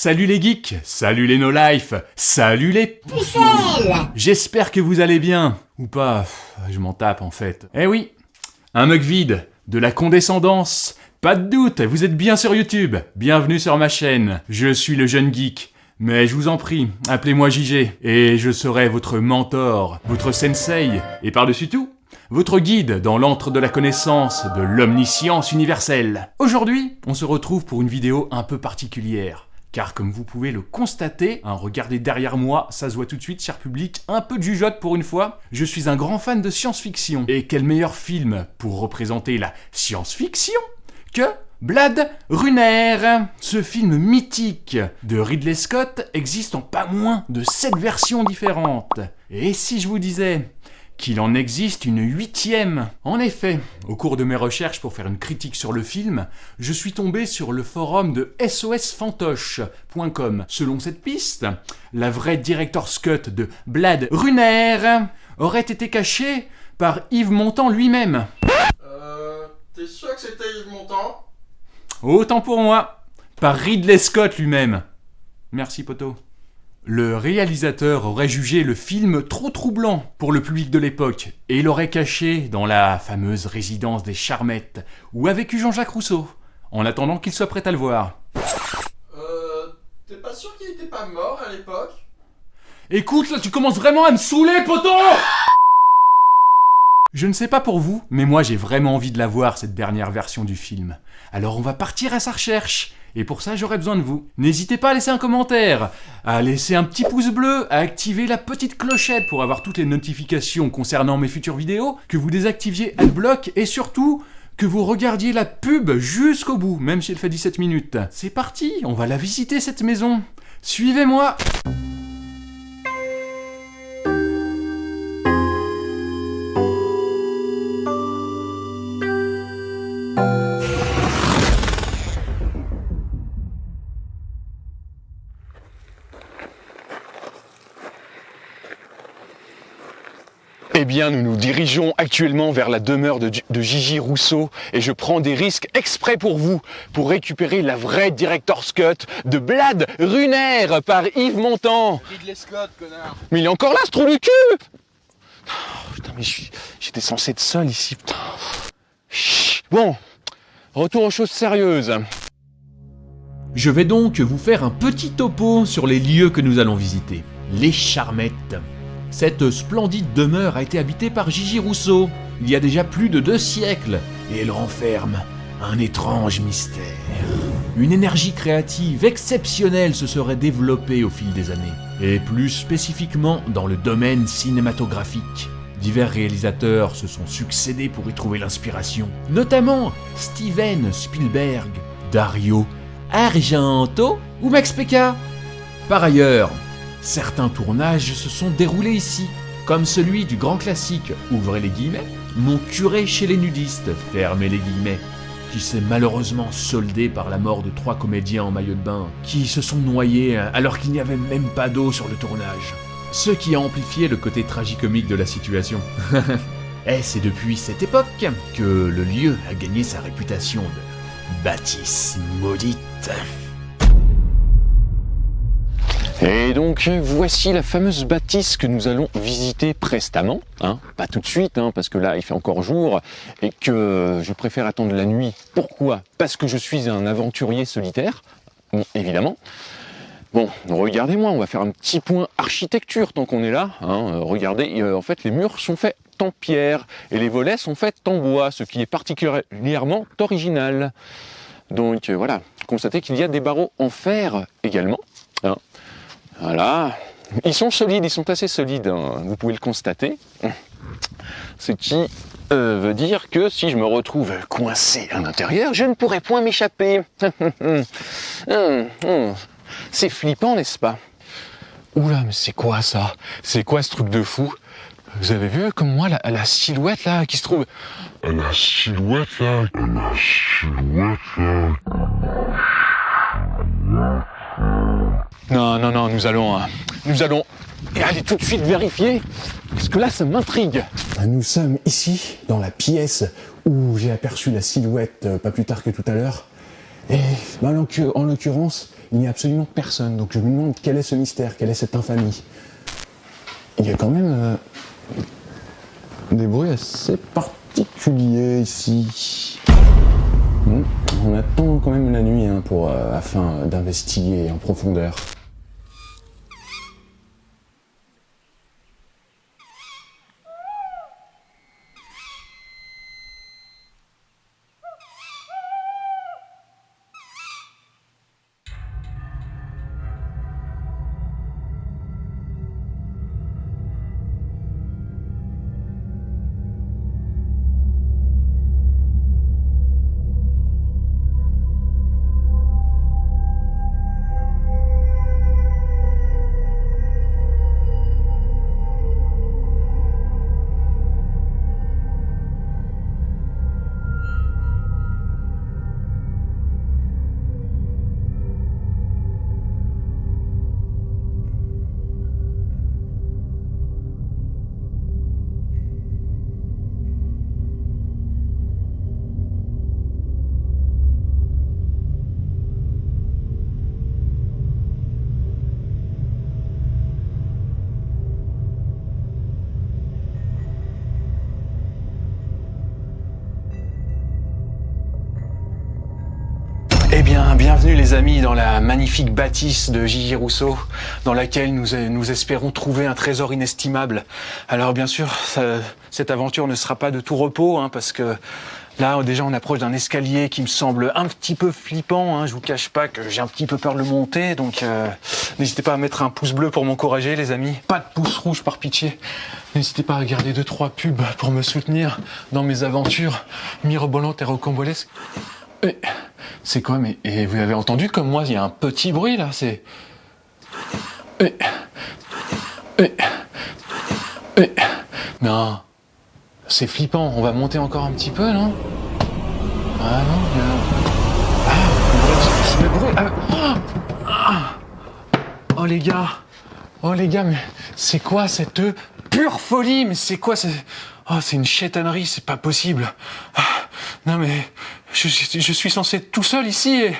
Salut les geeks, salut les no-life, salut les pucelles. J'espère que vous allez bien. Ou pas, je m'en tape en fait. Eh oui, un mug vide, de la condescendance. Pas de doute, vous êtes bien sur YouTube. Bienvenue sur ma chaîne. Je suis le jeune geek. Mais je vous en prie, appelez-moi JG. Et je serai votre mentor, votre sensei. Et par-dessus tout, votre guide dans l'antre de la connaissance, de l'omniscience universelle. Aujourd'hui, on se retrouve pour une vidéo un peu particulière. Car comme vous pouvez le constater, regardez derrière moi, ça se voit tout de suite, cher public, un peu de jugeote pour une fois. Je suis un grand fan de science-fiction. Et quel meilleur film pour représenter la science-fiction que Blade Runner. Ce film mythique de Ridley Scott existe en pas moins de 7 versions différentes. Et si je vous disais qu'il en existe une 8e. En effet, au cours de mes recherches pour faire une critique sur le film, je suis tombé sur le forum de sosfantoche.com. Selon cette piste, la vraie director's cut de Blade Runner aurait été cachée par Yves Montand lui-même. T'es sûr que c'était Yves Montand ? Autant pour moi, par Ridley Scott lui-même. Merci poto. Le réalisateur aurait jugé le film trop troublant pour le public de l'époque et l'aurait caché dans la fameuse résidence des Charmettes où a vécu Jean-Jacques Rousseau, en attendant qu'il soit prêt à le voir. T'es pas sûr qu'il était pas mort à l'époque ? Écoute, là tu commences vraiment à me saouler, poto! Je ne sais pas pour vous, mais moi j'ai vraiment envie de la voir, cette dernière version du film. Alors on va partir à sa recherche. Et pour ça, j'aurai besoin de vous. N'hésitez pas à laisser un commentaire, à laisser un petit pouce bleu, à activer la petite clochette pour avoir toutes les notifications concernant mes futures vidéos, que vous désactiviez Adblock et surtout, que vous regardiez la pub jusqu'au bout, même si elle fait 17 minutes. C'est parti, on va la visiter cette maison. Suivez-moi. Eh bien, nous nous dirigeons actuellement vers la demeure de J.J. Rousseau et je prends des risques exprès pour vous, pour récupérer la vraie director's cut de Blade Runner par Yves Montand. Ridley Scott, connard. Mais il est encore là, ce trou du cul! Oh, putain, mais j'étais censé être seul ici, putain. Chut. Bon, retour aux choses sérieuses. Je vais donc vous faire un petit topo sur les lieux que nous allons visiter. Les Charmettes. Cette splendide demeure a été habitée par J.J. Rousseau il y a déjà plus de 2 siècles et elle renferme un étrange mystère. Une énergie créative exceptionnelle se serait développée au fil des années et plus spécifiquement dans le domaine cinématographique. Divers réalisateurs se sont succédés pour y trouver l'inspiration, notamment Steven Spielberg, Dario Argento ou Max Pecca. Par ailleurs, certains tournages se sont déroulés ici, comme celui du grand classique, ouvrez les guillemets, Mon curé chez les nudistes, fermez les guillemets, qui s'est malheureusement soldé par la mort de 3 comédiens en maillot de bain, qui se sont noyés alors qu'il n'y avait même pas d'eau sur le tournage. Ce qui a amplifié le côté tragicomique de la situation. Et c'est depuis cette époque que le lieu a gagné sa réputation de bâtisse maudite. Et donc, voici la fameuse bâtisse que nous allons visiter prestamment, pas tout de suite, parce que là, il fait encore jour, et que je préfère attendre la nuit. Pourquoi ? Parce que je suis un aventurier solitaire, bon, évidemment. Bon, regardez-moi, on va faire un petit point architecture tant qu'on est là. Regardez, en fait, les murs sont faits en pierre, et les volets sont faits en bois, ce qui est particulièrement original. Donc, voilà, constatez qu'il y a des barreaux en fer également, Voilà, ils sont solides, ils sont assez solides, vous pouvez le constater. Ce qui veut dire que si je me retrouve coincé à l'intérieur, je ne pourrai point m'échapper. C'est flippant, n'est-ce pas ? Oula, mais c'est quoi ça ? C'est quoi ce truc de fou ? Vous avez vu comme moi la silhouette là qui se trouve... La silhouette là... Non, nous allons aller tout de suite vérifier, parce que là, ça m'intrigue. Nous sommes ici, dans la pièce où j'ai aperçu la silhouette pas plus tard que tout à l'heure. Et en l'occurrence, il n'y a absolument personne. Donc je me demande quel est ce mystère, quelle est cette infamie. Il y a quand même des bruits assez particuliers ici. Bon, on attend quand même la nuit afin d'investiguer en profondeur. Eh bien, bienvenue les amis dans la magnifique bâtisse de Gigi Rousseau, dans laquelle nous espérons trouver un trésor inestimable. Alors bien sûr, cette aventure ne sera pas de tout repos, parce que là déjà on approche d'un escalier qui me semble un petit peu flippant. Je vous cache pas que j'ai un petit peu peur de le monter, donc n'hésitez pas à mettre un pouce bleu pour m'encourager les amis. Pas de pouce rouge par pitié. N'hésitez pas à regarder 2-3 pubs pour me soutenir dans mes aventures mirobolantes et rocambolesques. C'est quoi, et vous avez entendu comme moi, il y a un petit bruit là, c'est... Non, c'est flippant, on va monter encore un petit peu, non? Ah non, le bruit... Oh les gars, mais c'est quoi cette pure folie? Mais c'est quoi, c'est une chétanerie, c'est pas possible. Non mais... Je suis censé être tout seul ici et...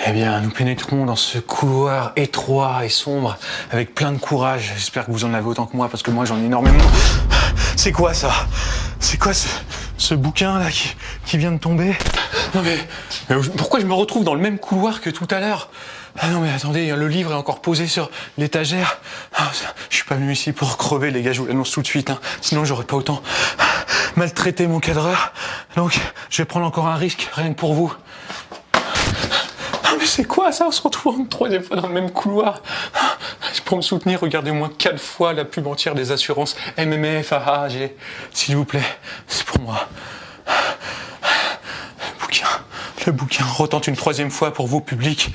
Eh bien, nous pénétrons dans ce couloir étroit et sombre, avec plein de courage. J'espère que vous en avez autant que moi, parce que moi j'en ai énormément. C'est quoi ça? C'est quoi ce bouquin là qui vient de tomber? Non mais pourquoi je me retrouve dans le même couloir que tout à l'heure? Ah non mais attendez, le livre est encore posé sur l'étagère. Je suis pas venu ici pour crever les gars, je vous l'annonce tout de suite. Sinon j'aurais pas autant maltraité mon cadreur. Donc je vais prendre encore un risque, rien que pour vous. Mais c'est quoi ça? On se retrouve une troisième fois dans le même couloir. Pour me soutenir, regardez au moins 4 fois la pub entière des assurances MMF, AAG. S'il vous plaît, c'est pour moi. Le bouquin retente une 3e fois pour vous, public.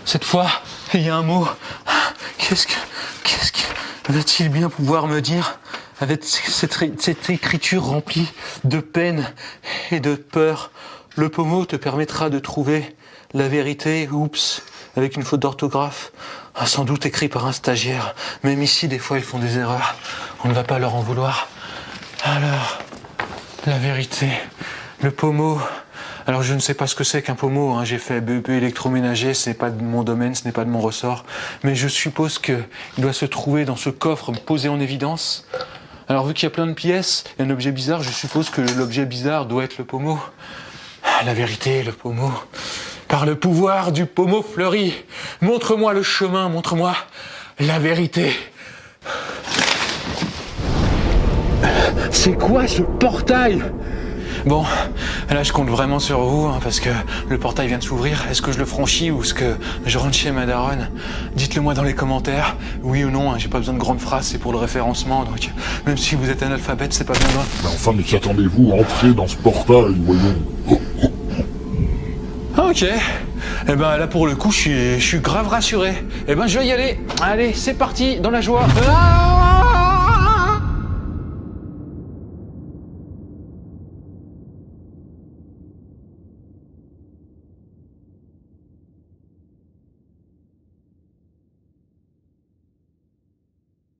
Cette fois, il y a un mot. Qu'est-ce que va-t-il bien pouvoir me dire avec cette écriture remplie de peine et de peur? Le pommeau te permettra de trouver la vérité, oups, avec une faute d'orthographe. Sans doute écrit par un stagiaire. Même ici, des fois, ils font des erreurs. On ne va pas leur en vouloir. Alors, la vérité, le pommeau. Alors, je ne sais pas ce que c'est qu'un pommeau. J'ai fait BEP électroménager, c'est pas de mon domaine, ce n'est pas de mon ressort. Mais je suppose qu'il doit se trouver dans ce coffre posé en évidence. Alors, vu qu'il y a plein de pièces et un objet bizarre, je suppose que l'objet bizarre doit être le pommeau. La vérité, le pommeau. Par le pouvoir du pommeau fleuri, montre-moi le chemin, montre-moi la vérité. C'est quoi ce portail? Bon, là je compte vraiment sur vous, parce que le portail vient de s'ouvrir. Est-ce que je le franchis ou est-ce que je rentre chez ma daronne? Dites-le moi dans les commentaires, oui ou non, j'ai pas besoin de grandes phrases, c'est pour le référencement, donc même si vous êtes analphabète, c'est pas bien grave. Mais enfin, mais qu'attendez-vous à entrer dans ce portail, voyons? Ok, eh ben là pour le coup je suis grave rassuré. Eh ben je vais y aller. Allez, c'est parti, dans la joie.